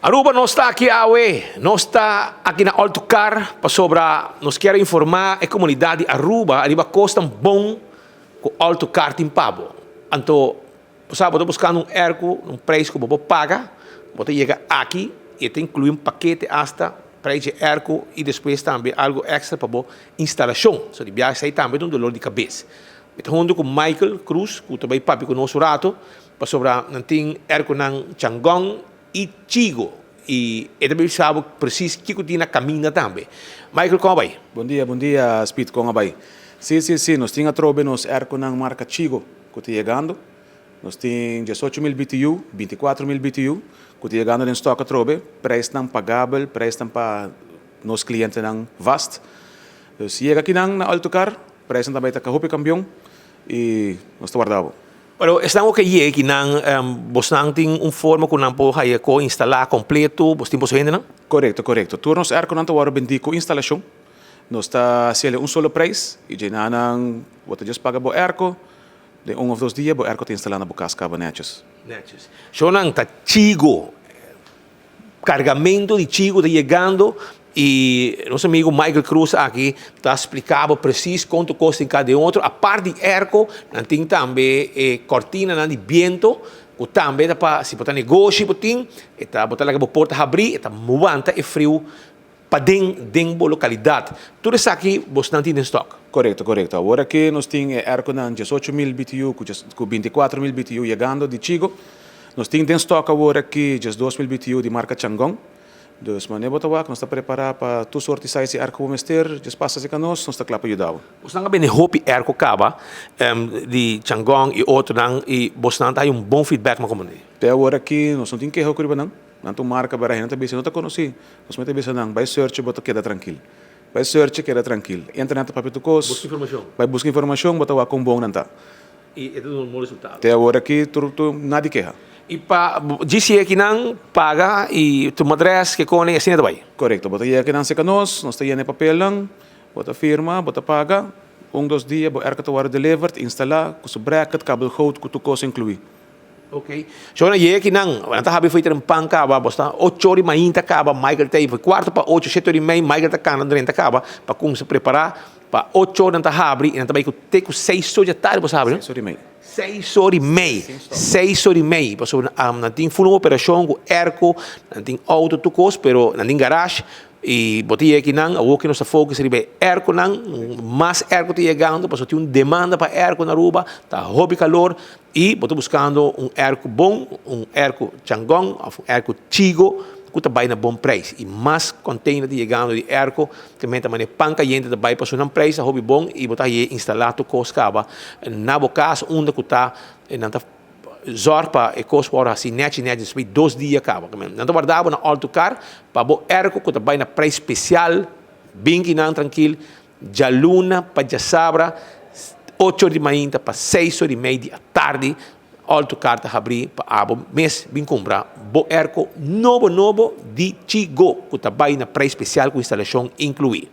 Aruba não está aqui não está aqui na Altocar para sobra, nos quer informar a comunidade de Aruba, Aruba custa bom com Altocar em Pabo. Então, você está buscando um preço que você paga, você chega aqui e te inclui paquete hasta preço de erco e depois também algo extra para a instalação. So, de viagem sai também dolor de cabeça. Então, junto com Michael Cruz, que também papi com nosso rato, para sobra, não tem erco ng Changong e Chigo. E também sabe preciso que eu tinha caminho também. Michael, como vai? Bom dia, Speed, como vai? Sim, nós temos a trobe nos erco ng marca Chigo, que está chegando. Nós temos 18.000 BTU, 24.000 BTU, que está chegando em estoque a trobe. Preço não pagável, preço para nos clientes não vast. Então, chega aqui na Altocar, preço também está com o campeão e nós estamos guardando. Pero estamos aqui que você não tem forma que não pode instalar completo, você tem possibilidade, não? Correto. Turnos erco não está vendido com instalação. Nós está sendo solo preço e já não você já paga o erco. De ou dois dias, o erco está instalando a casca netos. So não está Chigo, cargamento de Chigo está chegando. E nosso amigo Michael Cruz aqui está explicando preciso quanto custa em cada outro. A parte de erco, não tem também cortina de vento, que também dá para se botar negócio, está botar lá que a porta abrir, está mudando e frio para dentro da localidade. Tudo isso aqui você não tem em estoque. Correto. Agora que nós temos erco na 18.000 BTU com 24.000 BTU chegando de Chigo, nós temos em estoque agora que 2.000 BTU de marca Changong. Dus mas nós estamos preparados para tu sorte de esse arco mestre, já passa se nós está claro para ajudar. Você não bem hope arco caba de Changong e outro e você não tem bom feedback na comunidade. Até agora que nós não temos que recorrer não tu marca para não te não te conheci, nós não te bisa não, vai search bota queda tranquilo. Vai search queda tranquilo. Entra na papel tu cos. Busca informação. Vai buscar informação, bota com bom não tá. E é tudo um bom resultado. Até agora que tu nada queja. E para dizer que não paga e tu madres que com assim também. Correto, bota aí que não se nós temos papel não, bota firma, bota paga, dois dias, bota erca tu war delivered, instalar, com o bracket, cabo hout, com tu coisa incluir. Ok. So na que não está habi foi ter pang caba, basta 8 horas mais caba, Michael tem foi quarto para 8, 7 horas meia, Michael tá cana dentro caba, para com se preparar para 8 horas não abre e também que tem com 6 horas de tarde, você sabe, 6 horas e meia. 6 horas e meia. 6 horas e meia. Porque não tem full operação com erco, não tem auto tucos, pero não tem garagem. E botia aqui não, o que nós focus é erco não, mais erco te chegando, porque tem uma demanda para erco na Aruba, tá hobby calor e botou buscando erco bom, erco Changong, erco Chigo, que também na bom preço. E mais container de chegando de erco, também também panca gente também para um preço hobby bom e botar aí instalar tu coscaba na boca onde que está não tá zorg para e cost para assim net depois 2 dias acaba. Não tá guardado na Altocar para o erco que também na preço especial, bem que não tranquilo, já luna para já sabra 8 horas de manhã para 6 horas e meia da tarde. Altocar está abrir para o mês bem comprar bo erco novo de Chigo que também na preço especial com instalação incluída.